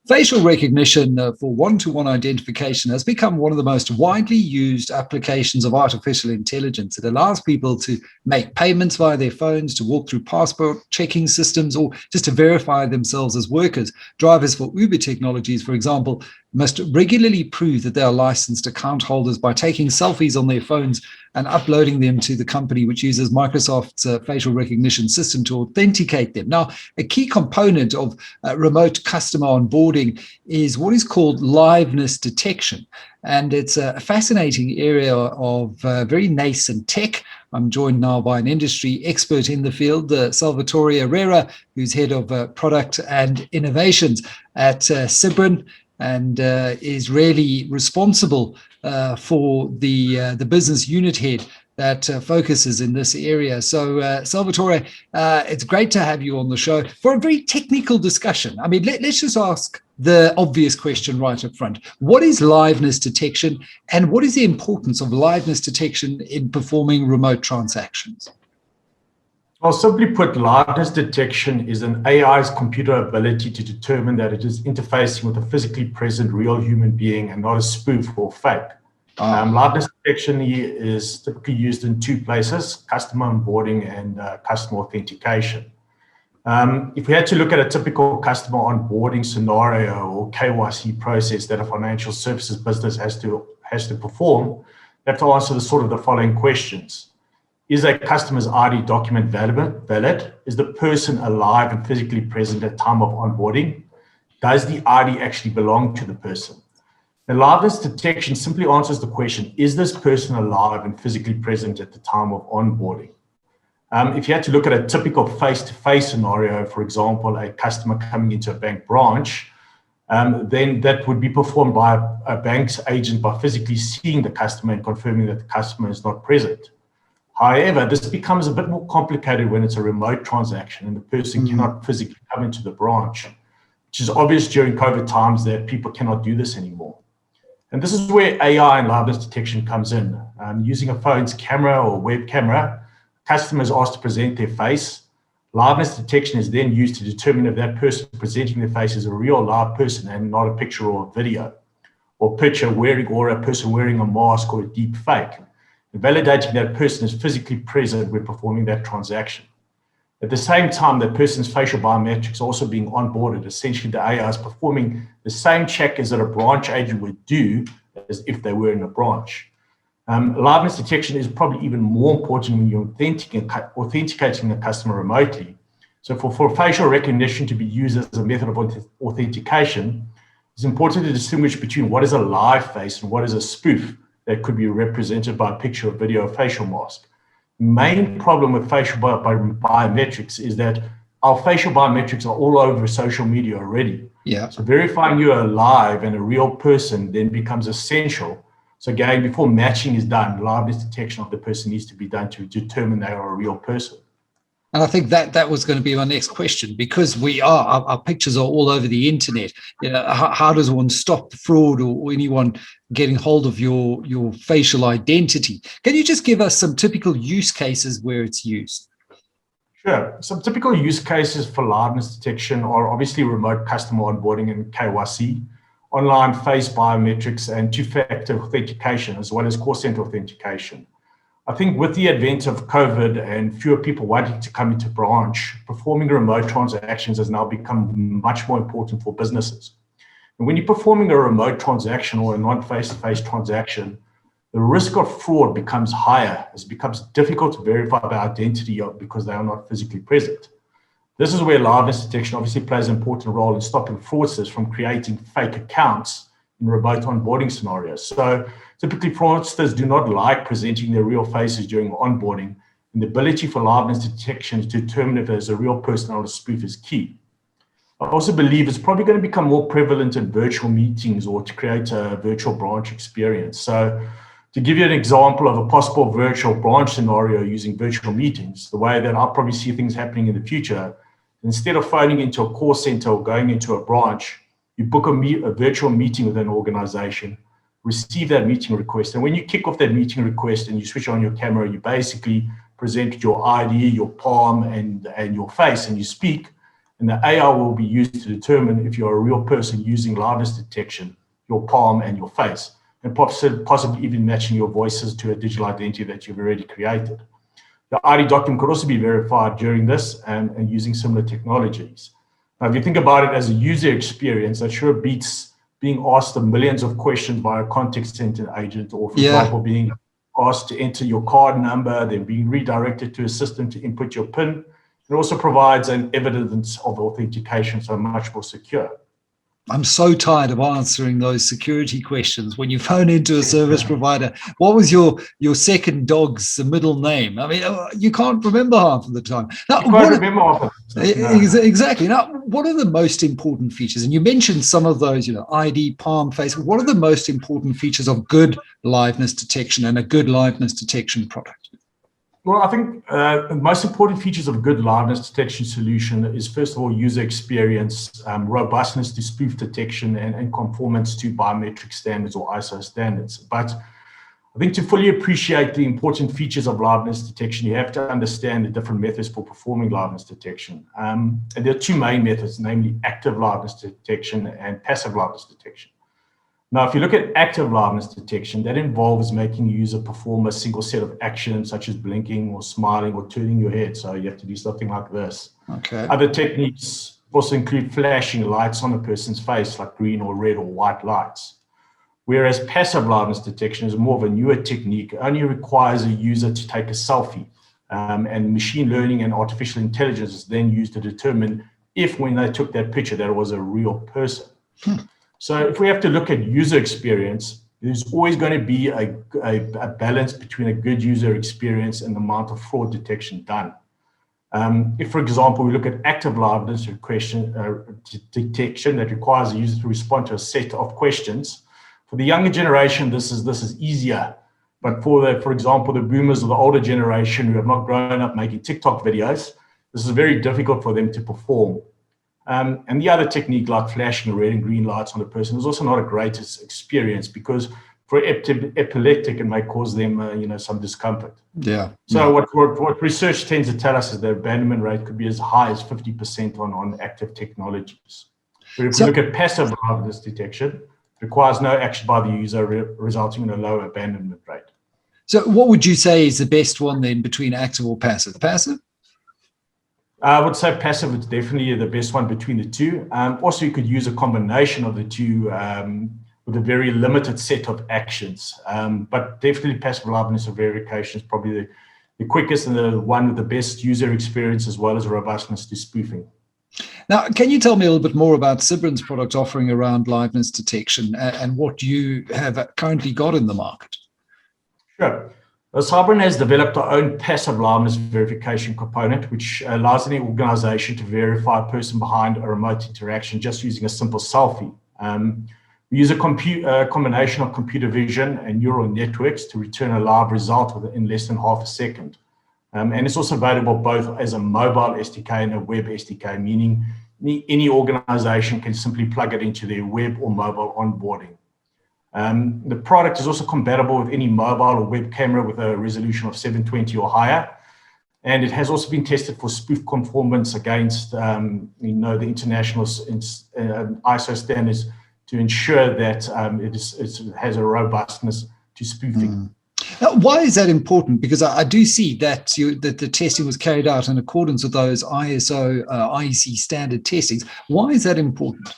Facial recognition for one-to-one identification has become one of the most widely used applications of artificial intelligence. It allows people to make payments via their phones, to walk through passport checking systems, or just to verify themselves as workers. Drivers for Uber Technologies, for example, must regularly prove that they are licensed account holders by taking selfies on their phones and uploading them to the company, which uses Microsoft's facial recognition system to authenticate them. Now, a key component of remote customer onboarding is what is called liveness detection. And it's a fascinating area of very nascent tech. I'm joined now by an industry expert in the field, Salvatore Errera, who's head of product and innovations at Sybrin, and is really responsible for the business unit head that focuses in this area. So, Salvatore, it's great to have you on the show for a very technical discussion. I mean, let's just ask the obvious question right up front. What is liveness detection, and what is the importance of liveness detection in performing remote transactions? Well, simply put, liveness detection is an AI's computer ability to determine that it is interfacing with a physically present real human being and not a spoof or fake. Liveness detection is typically used in two places: customer onboarding and customer authentication. If we had to look at a typical customer onboarding scenario or KYC process that a financial services business has to perform, they have to answer the following questions. Is a customer's ID document valid? Is the person alive and physically present at time of onboarding? Does the ID actually belong to the person? The liveness detection simply answers the question, is this person alive and physically present at the time of onboarding? If you had to look at a typical face-to-face scenario, for example, a customer coming into a bank branch, then that would be performed by a bank's agent by physically seeing the customer and confirming that the customer is not present. However, this becomes a bit more complicated when it's a remote transaction and the person cannot physically come into the branch, which is obvious during COVID times that people cannot do this anymore. And this is where AI and liveness detection comes in. Using a phone's camera or web camera, customers are asked to present their face. Liveness detection is then used to determine if that person presenting their face is a real live person and not a picture or a video, or a person wearing a mask or a deep fake, and validating that person is physically present when performing that transaction. At the same time, that person's facial biometrics are also being onboarded. Essentially, the AI is performing the same check as that a branch agent would do as if they were in a branch. Liveness detection is probably even more important when you're authenticating a customer remotely. So for facial recognition to be used as a method of authentication, it's important to distinguish between what is a live face and what is a spoof that could be represented by a picture, or video, or facial mask. The main problem with facial biometrics is that our facial biometrics are all over social media already. Yeah. So verifying you are alive and a real person then becomes essential. So again, before matching is done, liveness detection of the person needs to be done to determine they are a real person. And I think that was going to be my next question, because our pictures are all over the internet. You know, how does one stop the fraud or anyone getting hold of your facial identity? Can you just give us some typical use cases where it's used? Sure. Some typical use cases for liveness detection are obviously remote customer onboarding and KYC, online face biometrics, and two-factor authentication, as well as call center authentication. I think with the advent of COVID and fewer people wanting to come into branch, performing remote transactions has now become much more important for businesses. And when you're performing a remote transaction or a non-face-to-face transaction, the risk of fraud becomes higher, as it becomes difficult to verify the identity because they are not physically present. This is where liveness detection obviously plays an important role in stopping fraudsters from creating fake accounts in remote onboarding scenarios. So typically, fraudsters do not like presenting their real faces during onboarding, and the ability for liveness detection to determine if there's a real person or a spoof is key. I also believe it's probably going to become more prevalent in virtual meetings or to create a virtual branch experience. So to give you an example of a possible virtual branch scenario using virtual meetings, the way that I'll probably see things happening in the future, instead of phoning into a call center or going into a branch, you book a virtual meeting with an organization, receive that meeting request. And when you kick off that meeting request and you switch on your camera, you basically present your ID, your palm, and your face, and you speak. And the AI will be used to determine if you're a real person using liveness detection, your palm and your face, and possibly even matching your voices to a digital identity that you've already created. The ID document could also be verified during this and using similar technologies. Now, if you think about it as a user experience, that sure beats being asked millions of questions by a contact center agent, or for example, being asked to enter your card number, then being redirected to a system to input your PIN. It also provides an evidence of authentication, so much more secure. I'm so tired of answering those security questions. When you phone into a service provider, what was your second dog's middle name? I mean, you can't remember half of the time. Now, exactly. Now, what are the most important features? And you mentioned some of those, ID, palm, face. What are the most important features of good liveness detection and a good liveness detection product? Well, I think the most important features of a good liveness detection solution is, first of all, user experience, robustness to spoof detection, and conformance to biometric standards or ISO standards. But I think to fully appreciate the important features of liveness detection, you have to understand the different methods for performing liveness detection. And there are two main methods, namely active liveness detection and passive liveness detection. Now, if you look at active liveness detection, that involves making a user perform a single set of actions, such as blinking or smiling or turning your head. So you have to do something like this. Okay. Other techniques also include flashing lights on a person's face, like green or red or white lights. Whereas passive liveness detection is more of a newer technique. It only requires a user to take a selfie. And machine learning and artificial intelligence is then used to determine if, when they took that picture, that it was a real person. So if we have to look at user experience, there's always going to be a balance between a good user experience and the amount of fraud detection done. If, for example, we look at active liveness detection that requires a user to respond to a set of questions, for the younger generation, this is easier. But for example, the boomers or the older generation who have not grown up making TikTok videos, this is very difficult for them to perform. And the other technique, like flashing red and green lights on a person, is also not a great experience, because for epileptic, it may cause them, some discomfort. Yeah. So what research tends to tell us is that abandonment rate could be as high as 50% on active technologies. But if we look at passive liveness detection, it requires no action by the user, resulting in a low abandonment rate. So what would you say is the best one then between active or passive? Passive? I would say passive is definitely the best one between the two. Also, you could use a combination of the two with a very limited set of actions. But definitely passive liveness verification is probably the quickest and the one with the best user experience, as well as robustness to spoofing. Now, can you tell me a little bit more about Sybrin's product offering around liveness detection and what you have currently got in the market? Sure. Sybrin has developed our own passive liveness verification component, which allows any organization to verify a person behind a remote interaction just using a simple selfie. We use a combination of computer vision and neural networks to return a live result in less than half a second. And it's also available both as a mobile SDK and a web SDK, meaning any organization can simply plug it into their web or mobile onboarding. The product is also compatible with any mobile or web camera with a resolution of 720 or higher. And it has also been tested for spoof conformance against the international ISO standards to ensure that it has a robustness to spoofing. Now, why is that important? Because I do see that the testing was carried out in accordance with those ISO, IEC standard testings. Why is that important?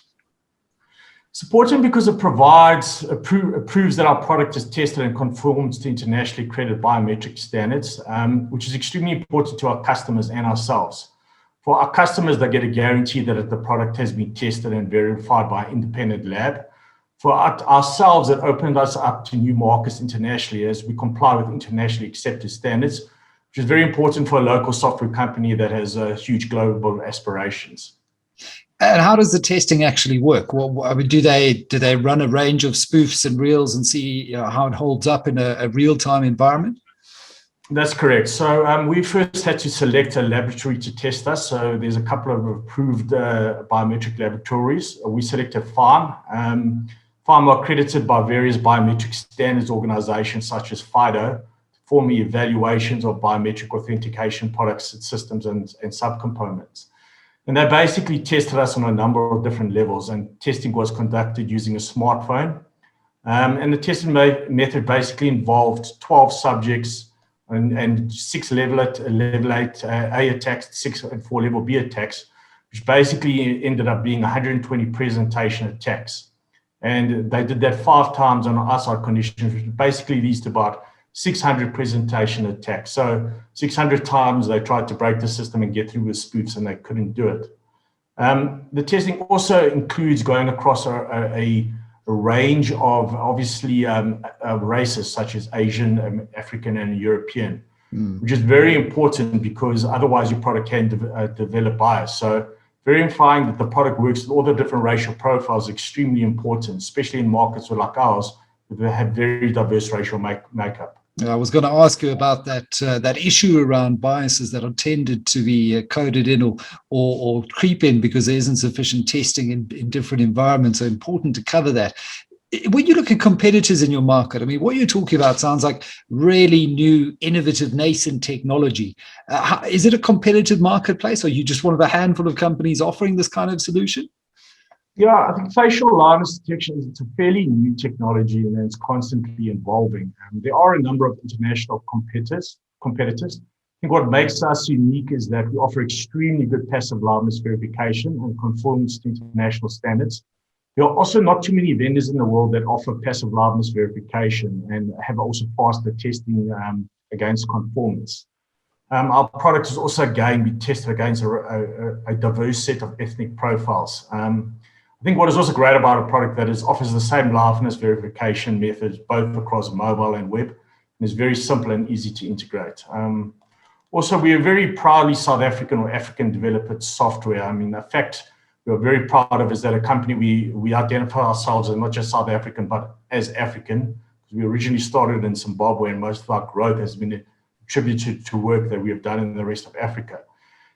It's important because it provides, proves that our product is tested and conforms to internationally accredited biometric standards, which is extremely important to our customers and ourselves. For our customers, they get a guarantee that the product has been tested and verified by an independent lab. For ourselves, it opened us up to new markets internationally as we comply with internationally accepted standards, which is very important for a local software company that has huge global aspirations. And how does the testing actually work? Do they run a range of spoofs and reels and see how it holds up in a real-time environment? That's correct. So we first had to select a laboratory to test us. So there's a couple of approved biometric laboratories. We selected FARM. FARM are accredited by various biometric standards organizations such as FIDO, performing evaluations of biometric authentication products, systems, and subcomponents. And they basically tested us on a number of different levels, and testing was conducted using a smartphone. And the testing method basically involved 12 subjects and 6 level 8 A attacks, 6 and 4 level B attacks, which basically ended up being 120 presentation attacks. And they did that 5 times on outside conditions, which basically leads to about 600 presentation attacks. So 600 times they tried to break the system and get through with spoofs, and they couldn't do it. The testing also includes going across a range of obviously races such as Asian, African, and European, which is very important because otherwise your product can develop bias. So verifying that the product works with all the different racial profiles is extremely important, especially in markets like ours, where they have very diverse racial makeup. I was going to ask you about that issue around biases that are tended to be coded in or creep in because there isn't sufficient testing in different environments. So important to cover that. When you look at competitors in your market, I mean, what you're talking about sounds like really new, innovative, nascent technology. Is it a competitive marketplace, or are you just one of a handful of companies offering this kind of solution? Yeah, I think facial liveness detection is a fairly new technology and it's constantly evolving. There are a number of international competitors. I think what makes us unique is that we offer extremely good passive liveness verification and conformance to international standards. There are also not too many vendors in the world that offer passive liveness verification and have also passed the testing against conformance. Our product is also again be tested against a diverse set of ethnic profiles. I think what is also great about a product that offers the same liveness verification methods both across mobile and web, and is very simple and easy to integrate. Also, we are very proudly South African or African developed software. I mean, the fact we are very proud of is that a company we identify ourselves as not just South African, but as African. We originally started in Zimbabwe, and most of our growth has been attributed to work that we have done in the rest of Africa.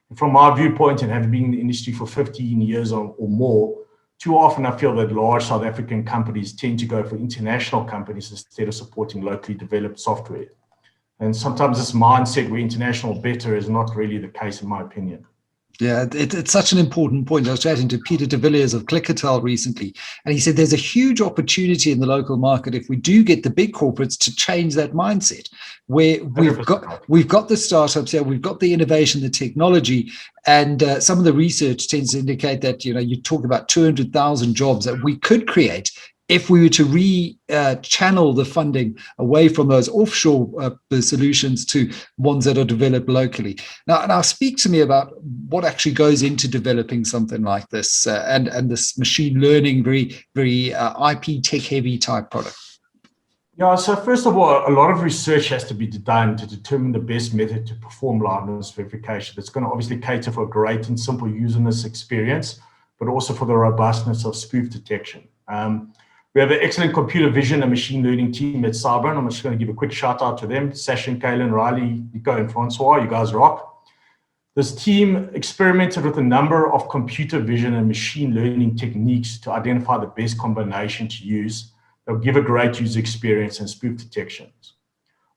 And from my viewpoint, and having been in the industry for 15 years or more, too often I feel that large South African companies tend to go for international companies instead of supporting locally developed software. And sometimes this mindset where international better is not really the case in my opinion. Yeah, it's such an important point. I was chatting to Peter de Villiers of Clickertel recently, and he said there's a huge opportunity in the local market if we do get the big corporates to change that mindset, where we've got the startups here, we've got the innovation, the technology, and some of the research tends to indicate that you talk about 200,000 jobs that we could create if we were to channel the funding away from those offshore solutions to ones that are developed locally. Now speak to me about what actually goes into developing something like this and this machine learning, very, very IP tech heavy type product. Yeah, so first of all, a lot of research has to be done to determine the best method to perform liveness verification. It's going to obviously cater for a great and simple user experience, but also for the robustness of spoof detection. We have an excellent computer vision and machine learning team at Sybrin. I'm just going to give a quick shout out to them. Sashin, Kaylin, Riley, Nico, and Francois. You guys rock. This team experimented with a number of computer vision and machine learning techniques to identify the best combination to use that will give a great user experience and spoof detections.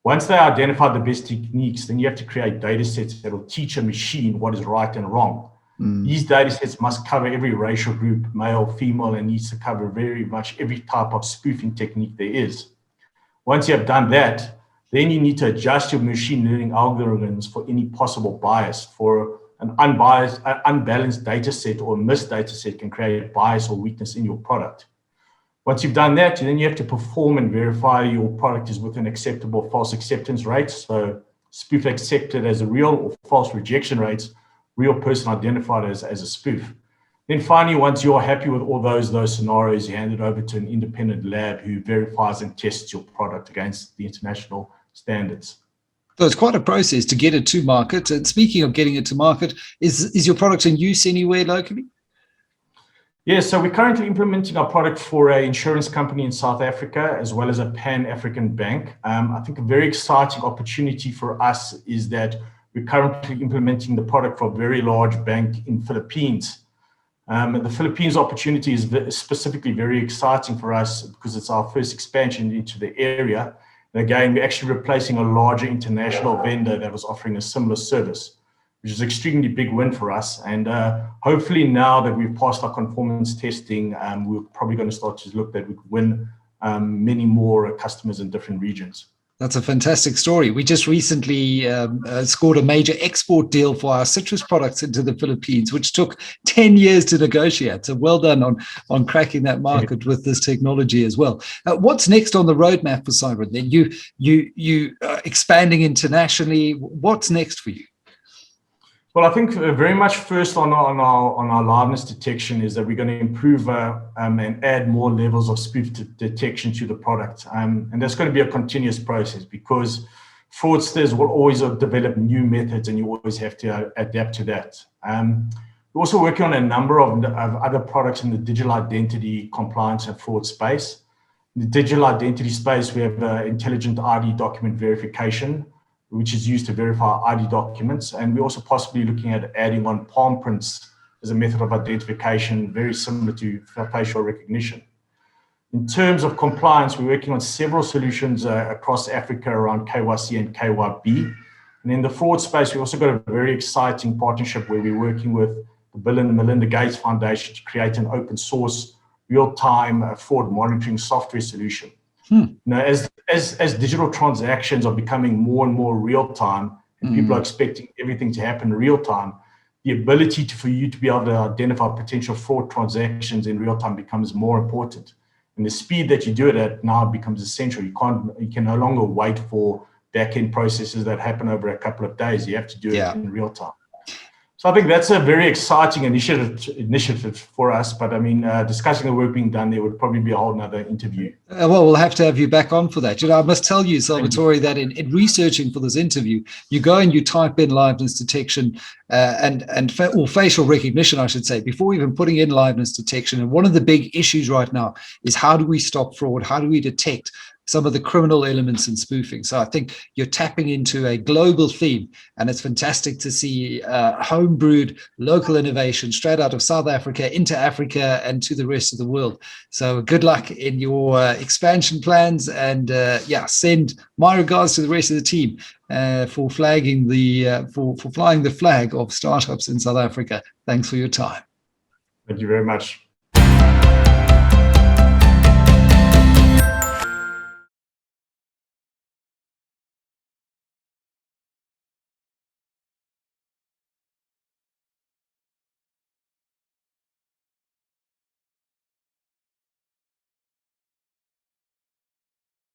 Once they identify the best techniques, then you have to create data sets that will teach a machine what is right and wrong. These data sets must cover every racial group, male, female, and needs to cover very much every type of spoofing technique there is. Once you have done that, then you need to adjust your machine learning algorithms for any possible bias. For an unbalanced data set or a missed data set can create bias or weakness in your product. Once you've done that, then you have to perform and verify your product is within acceptable false acceptance rates. So spoof accepted as a real or false rejection rates, real person identified as a spoof. Then finally, once you're happy with all those scenarios, you hand it over to an independent lab who verifies and tests your product against the international standards. So it's quite a process to get it to market. And speaking of getting it to market, is your product in use anywhere locally? Yes, so we're currently implementing our product for an insurance company in South Africa, as well as a Pan-African bank. I think a very exciting opportunity for us is that we're currently implementing the product for a very large bank in Philippines. The Philippines opportunity is specifically very exciting for us because it's our first expansion into the area. And again, we're actually replacing a larger international vendor that was offering a similar service. which is an extremely big win for us. And hopefully now that we've passed our conformance testing, we're probably going to start to look that we could win many more customers in different regions. That's a fantastic story. We just recently scored a major export deal for our citrus products into the Philippines, which took 10 years to negotiate. So well done on cracking that market with this technology as well. What's next on the roadmap for Sybrin? Then you expanding internationally. What's next for you? Well, I think very much first on our liveness detection is that we're going to improve and add more levels of spoof detection to the product. And that's going to be a continuous process because fraudsters will always develop new methods and you always have to adapt to that. We're also working on a number of other products in the digital identity compliance and fraud space. In the digital identity space, we have intelligent ID document verification, which is used to verify ID documents. And we're also possibly looking at adding on palm prints as a method of identification, very similar to facial recognition. In terms of compliance, we're working on several solutions across Africa around KYC and KYB. And in the fraud space, we also got a very exciting partnership where we're working with the Bill and Melinda Gates Foundation to create an open source, real-time fraud monitoring software solution. Now, as digital transactions are becoming more and more real time, and people are expecting everything to happen real time, the ability for you to be able to identify potential fraud transactions in real time becomes more important. And the speed that you do it at now becomes essential. You can no longer wait for back-end processes that happen over a couple of days. You have to do it in real time. So I think that's a very exciting initiative for us. But I mean, discussing the work being done, there would probably be a whole nother interview. Well, we'll have to have you back on for that. You know, I must tell you, Salvatore, that in researching for this interview, you go and you type in liveness detection or facial recognition, I should say, before even putting in liveness detection. And one of the big issues right now is how do we stop fraud? How do we detect some of the criminal elements in spoofing? So I think you're tapping into a global theme, and it's fantastic to see homebrewed local innovation straight out of South Africa into Africa and to the rest of the world. So good luck in your expansion plans, and send my regards to the rest of the team for flagging for flying the flag of startups in South Africa. Thanks for your time. Thank you very much.